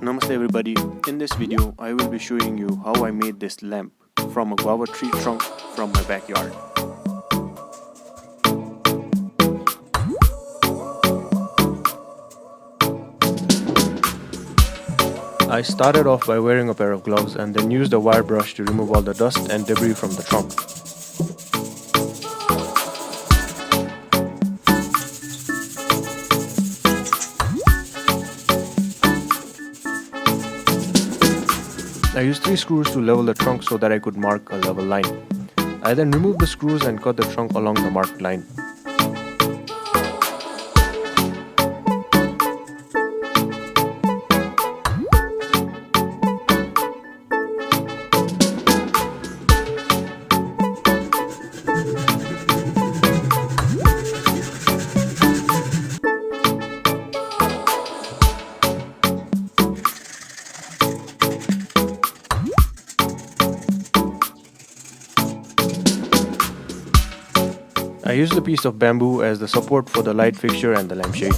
Namaste everybody, in this video I will be showing you how I made this lamp from a guava tree trunk from my backyard. I started off by wearing a pair of gloves and then used a wire brush to remove all the dust and debris from the trunk. I used 3 screws to level the trunk so that I could mark a level line. I then removed the screws and cut the trunk along the marked line. I used a piece of bamboo as the support for the light fixture and the lampshade.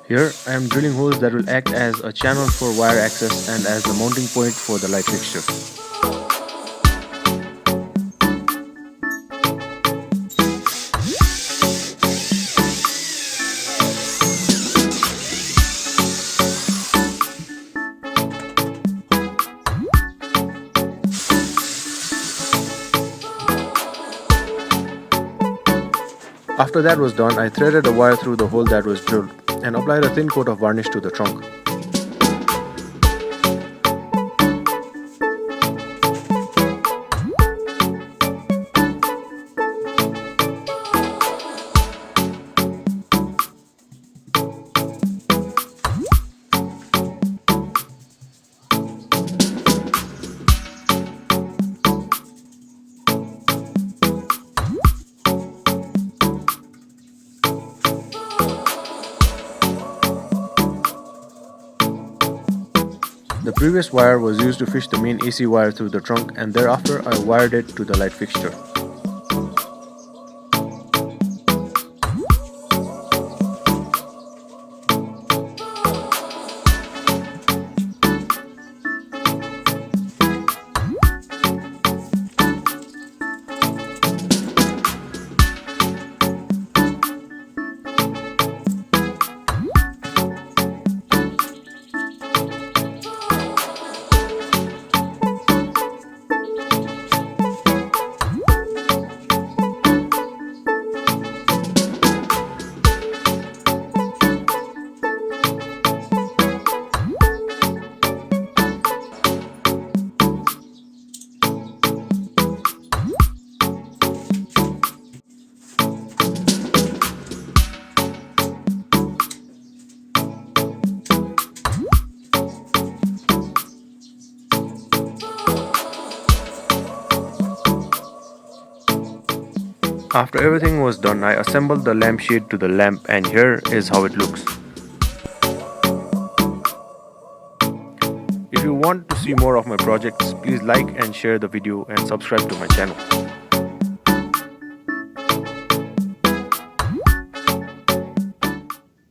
Here I am drilling holes that will act as a channel for wire access and as the mounting point for the light fixture. After that was done, I threaded a wire through the hole that was drilled and applied a thin coat of varnish to the trunk. The previous wire was used to fish the main AC wire through the trunk, and thereafter I wired it to the light fixture. After everything was done, I assembled the lampshade to the lamp, and here is how it looks. If you want to see more of my projects, please like and share the video and subscribe to my channel.